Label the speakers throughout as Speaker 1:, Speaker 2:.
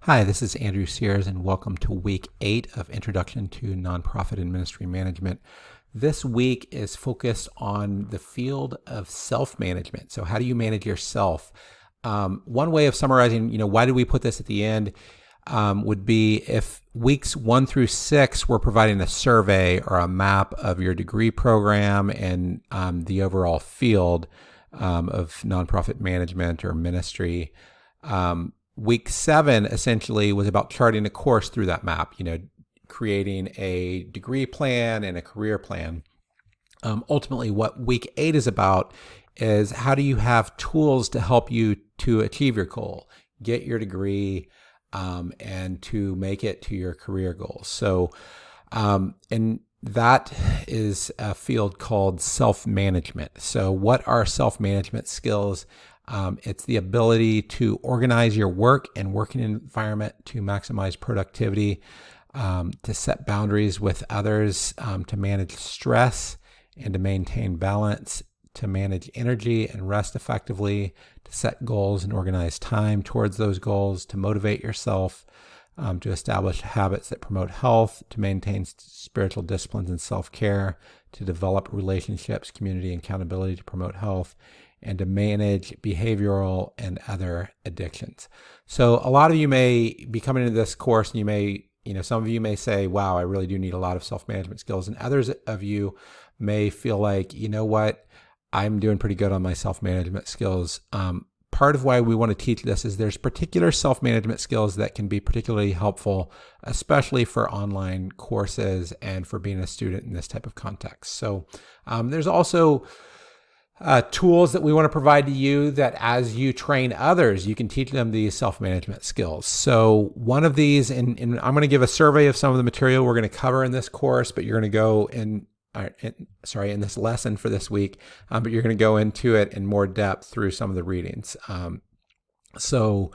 Speaker 1: Hi, this is Andrew Sears, and welcome to week 8 of Introduction to Nonprofit and Ministry Management. This week is focused on the field of self-management. So how do you manage yourself? One way of summarizing, why did we put this at the end, would be if weeks 1 through 6, we're providing a survey or a map of your degree program and the overall field of nonprofit management or ministry. Week 7 essentially was about charting a course through that map, creating a degree plan and a career plan. Ultimately, what week 8 is about is how do you have tools to help you to achieve your goal, get your degree, and to make it to your career goals. So, and that is a field called self-management. So what are self-management skills? It's the ability to organize your work and working environment to maximize productivity, to set boundaries with others, to manage stress and to maintain balance, to manage energy and rest effectively, to set goals and organize time towards those goals, to motivate yourself, to establish habits that promote health, to maintain spiritual disciplines and self-care, to develop relationships, community, and accountability to promote health, and to manage behavioral and other addictions. So a lot of you may be coming into this course and you may, some of you may say, wow, I really do need a lot of self-management skills. And others of you may feel like, what, I'm doing pretty good on my self-management skills. Part of why we want to teach this is there's particular self-management skills that can be particularly helpful, especially for online courses and for being a student in this type of context. So there's also tools that we want to provide to you that as you train others, you can teach them these self-management skills. So one of these, and I'm going to give a survey of some of the material we're going to cover in this course, but you're going to go in this lesson for this week, but you're going to go into it in more depth through some of the readings. So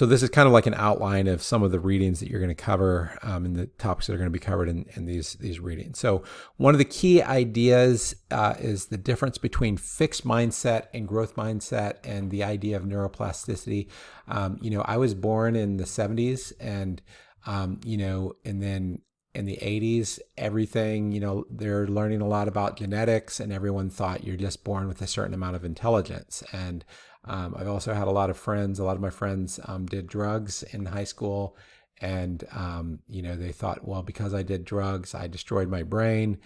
Speaker 1: this is kind of like an outline of some of the readings that you're going to cover and the topics that are going to be covered in these readings. So one of the key ideas is the difference between fixed mindset and growth mindset and the idea of neuroplasticity. I was born in the 70s and then in the 80s, everything, they're learning a lot about genetics and everyone thought you're just born with a certain amount of intelligence. And I've also had a lot of my friends did drugs in high school and, they thought, well, because I did drugs, I destroyed my brain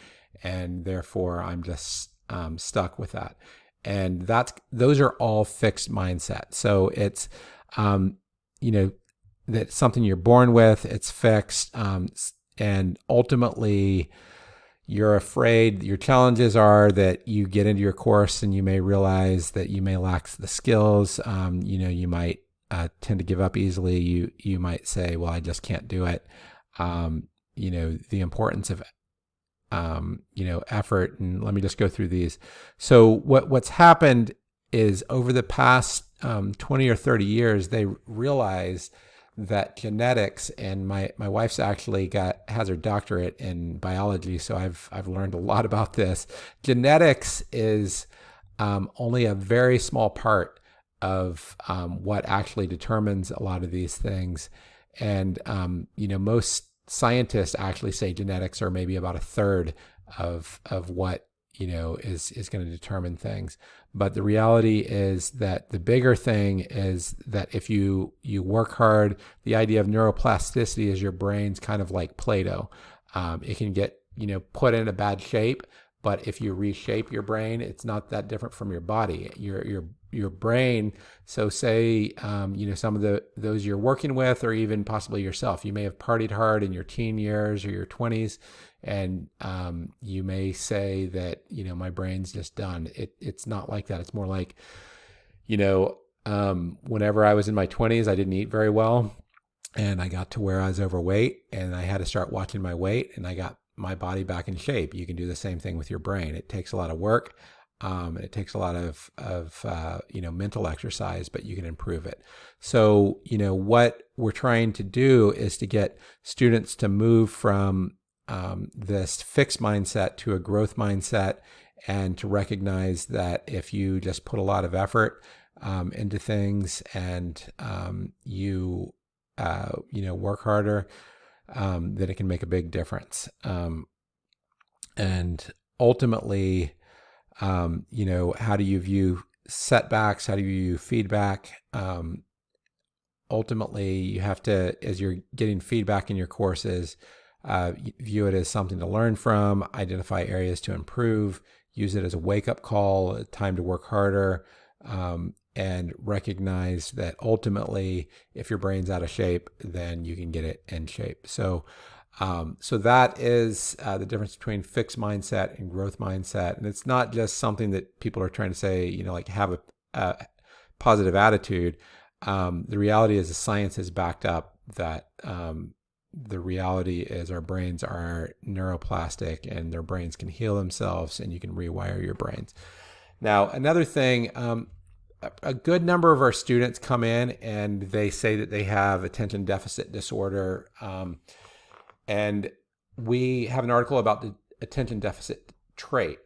Speaker 1: and therefore I'm just stuck with that. And those are all fixed mindset. So it's, that's something you're born with, it's fixed. And ultimately, you're afraid, your challenges are that you get into your course and you may realize that you may lack the skills. You might tend to give up easily. You might say, well, I just can't do it. The importance of, effort. And let me just go through these. So what's happened is over the past 20 or 30 years, they realized that genetics, and my wife's actually has her doctorate in biology, so I've learned a lot about this. Genetics is only a very small part of what actually determines a lot of these things, and most scientists actually say genetics are maybe about a third of what is going to determine things. But the reality is that the bigger thing is that if you work hard, the idea of neuroplasticity is your brain's kind of like Play-Doh. It can get, put in a bad shape, but if you reshape your brain, it's not that different from your body. Your brain, so say, some of those you're working with, or even possibly yourself, you may have partied hard in your teen years or your 20s, and you may say that, my brain's just done. It's not like that. It's more like, whenever I was in my 20s, I didn't eat very well, and I got to where I was overweight, and I had to start watching my weight, and I got my body back in shape. You can do the same thing with your brain. It takes a lot of work. It takes a lot of mental exercise, but you can improve it. So, what we're trying to do is to get students to move from this fixed mindset to a growth mindset, and to recognize that if you just put a lot of effort into things and you work harder, then it can make a big difference. And ultimately, how do you view setbacks? How do you view feedback? Ultimately, you have to, as you're getting feedback in your courses, view it as something to learn from, identify areas to improve, use it as a wake-up call, a time to work harder, and recognize that ultimately, if your brain's out of shape, then you can get it in shape. So that is the difference between fixed mindset and growth mindset. And it's not just something that people are trying to say, like have a positive attitude. The reality is the science has backed up that the reality is our brains are neuroplastic and their brains can heal themselves and you can rewire your brains. Now, another thing, a good number of our students come in and they say that they have attention deficit disorder. And we have an article about the attention deficit trait.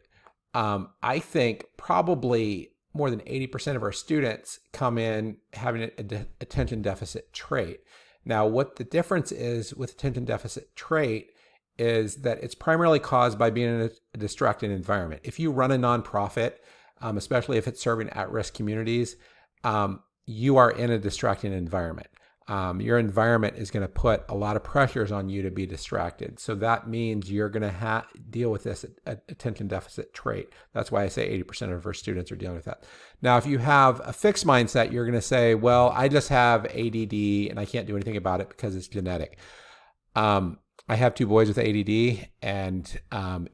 Speaker 1: I think probably more than 80% of our students come in having an attention deficit trait. Now, what the difference is with attention deficit trait is that it's primarily caused by being in a distracted environment. If you run a nonprofit, especially if it's serving at-risk communities, you are in a distracting environment. Your environment is going to put a lot of pressures on you to be distracted. So that means you're going to deal with this attention deficit trait. That's why I say 80% of our students are dealing with that. Now, if you have a fixed mindset, you're going to say, well, I just have ADD and I can't do anything about it because it's genetic. I have 2 boys with ADD and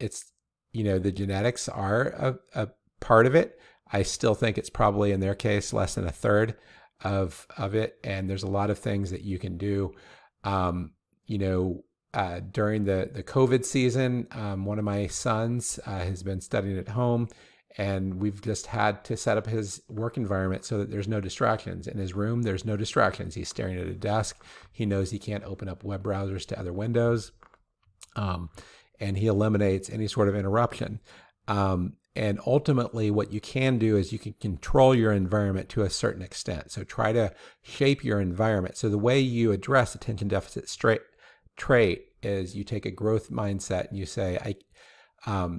Speaker 1: it's, the genetics are a part of it. I still think it's probably in their case less than a third of it, and there's a lot of things that you can do. During the COVID season, one of my sons has been studying at home, and we've just had to set up his work environment so that there's no distractions. In his room, there's no distractions. He's staring at a desk. He knows he can't open up web browsers to other windows, and he eliminates any sort of interruption. And ultimately, what you can do is you can control your environment to a certain extent. So try to shape your environment. So the way you address attention deficit trait is you take a growth mindset and you say,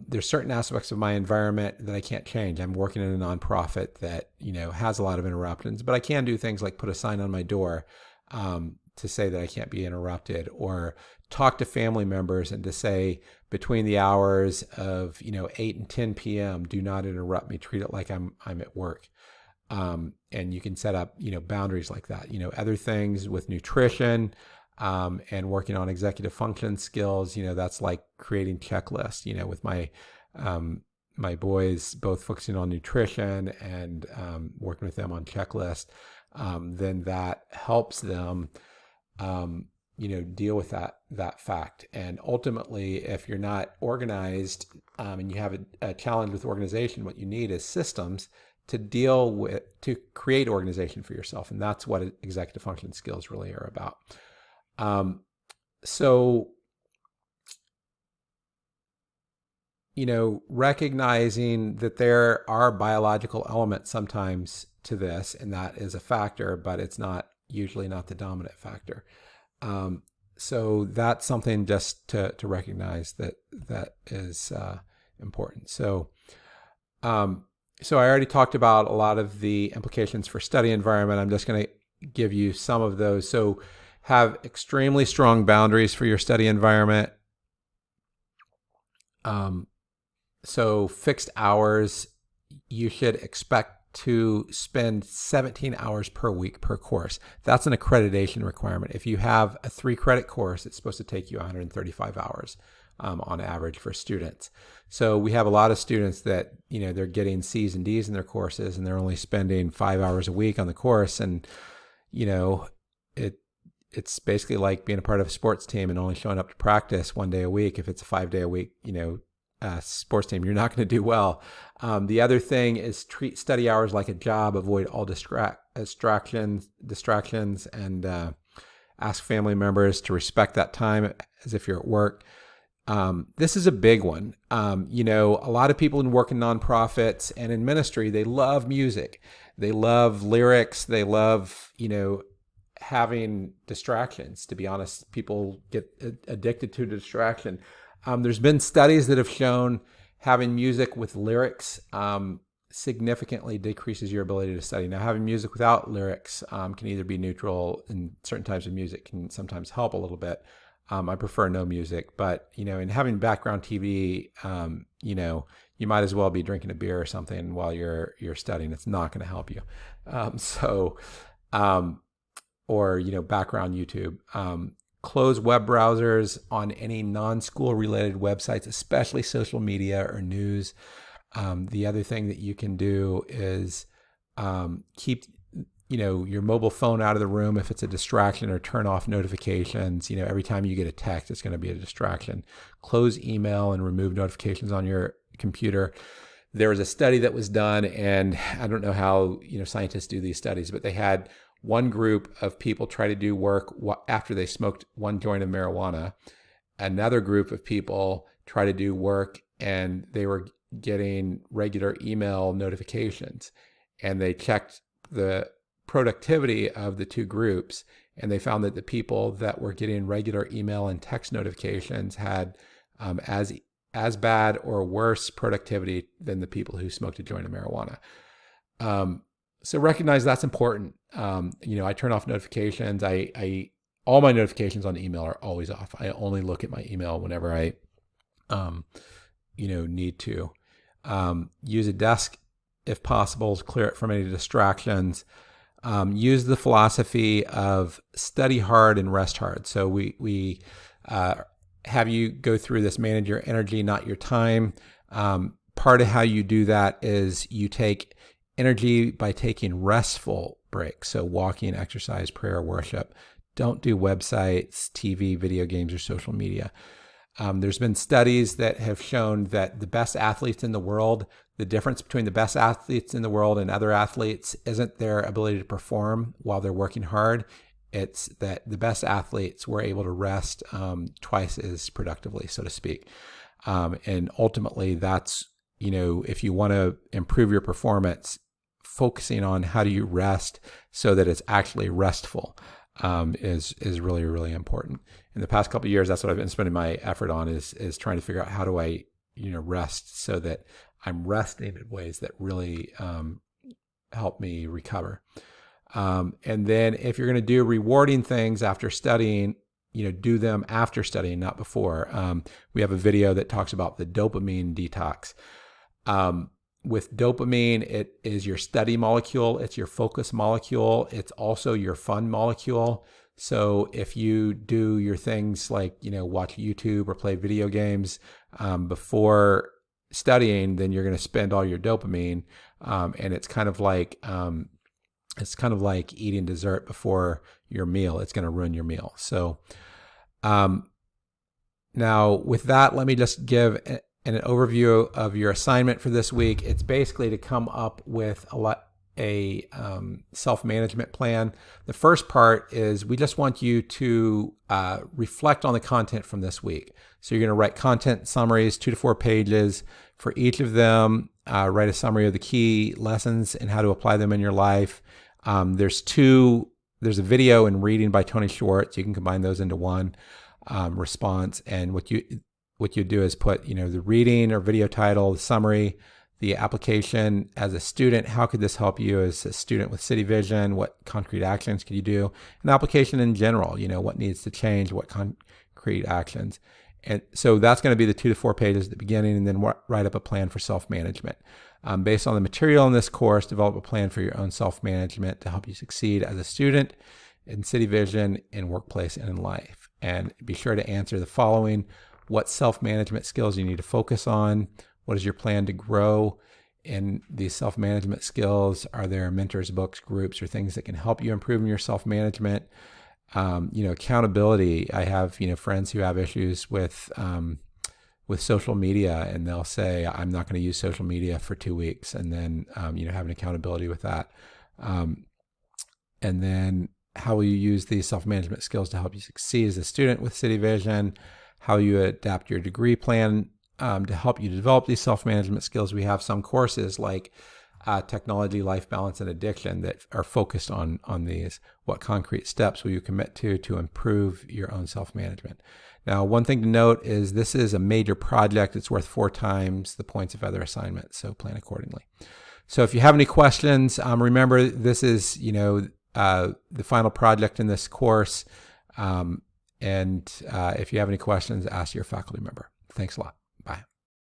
Speaker 1: there's certain aspects of my environment that I can't change. I'm working in a nonprofit that has a lot of interruptions, but I can do things like put a sign on my door to say that I can't be interrupted, or talk to family members and to say between the hours of 8 and 10 p.m. do not interrupt me. Treat it like I'm at work, and you can set up boundaries like that. Other things with nutrition and working on executive function skills. That's like creating checklists. With my boys both focusing on nutrition and working with them on checklists, then that helps them deal with that fact. And ultimately, if you're not organized and you have a challenge with organization, what you need is systems to create organization for yourself. And that's what executive function skills really are about. Recognizing that there are biological elements sometimes to this, and that is a factor, but it's usually not the dominant factor. So that's something just to recognize that is important. So I already talked about a lot of the implications for study environment. I'm just going to give you some of those. So have extremely strong boundaries for your study environment. So fixed hours, you should expect to spend 17 hours per week per course. That's an accreditation requirement. If you have a 3-credit course, it's supposed to take you 135 hours on average for students. So we have a lot of students that, they're getting C's and D's in their courses and they're only spending 5 hours a week on the course. And, it's basically like being a part of a sports team and only showing up to practice 1 day a week. If it's a 5-day a week, sports team, you're not going to do well. The other thing is treat study hours like a job, avoid all distractions, and ask family members to respect that time as if you're at work. This is a big one. A lot of people who work in nonprofits and in ministry, they love music. They love lyrics. They love, having distractions. To be honest, people get addicted to distraction. There's been studies that have shown having music with lyrics significantly decreases your ability to study. Now, having music without lyrics can either be neutral, and certain types of music can sometimes help a little bit. I prefer no music, but in having background TV, you might as well be drinking a beer or something while you're studying. It's not going to help you. Or background YouTube. Close web browsers on any non-school related websites, especially social media or news. The other thing that you can do is keep your mobile phone out of the room if it's a distraction, or turn off notifications. Every time you get a text, it's going to be a distraction. Close email and remove notifications on your computer. There was a study that was done, and I don't know how scientists do these studies, but they had one group of people try to do work after they smoked one joint of marijuana. Another group of people try to do work, and they were getting regular email notifications. And they checked the productivity of the two groups, and they found that the people that were getting regular email and text notifications had as bad or worse productivity than the people who smoked a joint of marijuana. So recognize that's important. I turn off notifications. All my notifications on email are always off. I only look at my email whenever I, need to. Use a desk if possible to clear it from any distractions. Use the philosophy of study hard and rest hard. So we have you go through this: manage your energy, not your time. Part of how you do that is you take energy by taking restful breaks. So walking, exercise, prayer, worship. Don't do websites, TV, video games, or social media. There's been studies that have shown that the best athletes in the world, the difference between the best athletes in the world and other athletes isn't their ability to perform while they're working hard. It's that the best athletes were able to rest twice as productively, so to speak. And ultimately, that's, if you want to improve your performance, focusing on how do you rest so that it's actually restful is really, really important. In the past couple of years, that's what I've been spending my effort on is trying to figure out how do I, rest so that I'm resting in ways that really help me recover. And then if you're going to do rewarding things after studying, do them after studying, not before. We have a video that talks about the dopamine detox. With dopamine, it is your study molecule. It's your focus molecule. It's also your fun molecule. So if you do your things like, watch YouTube or play video games before studying, then you're going to spend all your dopamine. And it's kind of like eating dessert before your meal. It's going to ruin your meal. So now with that, let me just give an overview of your assignment for this week. It's basically to come up with a self-management plan. The first part is we just want you to reflect on the content from this week. So you're going to write content summaries, 2 to 4 pages for each of them. Write a summary of the key lessons and how to apply them in your life. There's a video and reading by Tony Schwartz. You can combine those into one response. And what you do is put, the reading or video title, the summary, the application as a student. How could this help you as a student with City Vision? What concrete actions could you do? An application in general, what needs to change, what concrete actions. And so that's going to be the 2 to 4 pages at the beginning, and then write up a plan for self-management. Based on the material in this course, develop a plan for your own self-management to help you succeed as a student in City Vision, in workplace, and in life. And be sure to answer the following: what self-management skills you need to focus on? What is your plan to grow in these self-management skills? Are there mentors, books, groups, or things that can help you improve in your self-management? Accountability. I have, friends who have issues with social media, and they'll say, I'm not going to use social media for 2 weeks, and then, having accountability with that. And then how will you use these self-management skills to help you succeed as a student with City Vision? How you adapt your degree plan to help you develop these self-management skills. We have some courses like technology, life balance, and addiction that are focused on these. What concrete steps will you commit to improve your own self-management? Now, one thing to note is this is a major project. It's worth 4 times the points of other assignments, so plan accordingly. So if you have any questions, remember this is the final project in this course. And if you have any questions, ask your faculty member. Thanks a lot.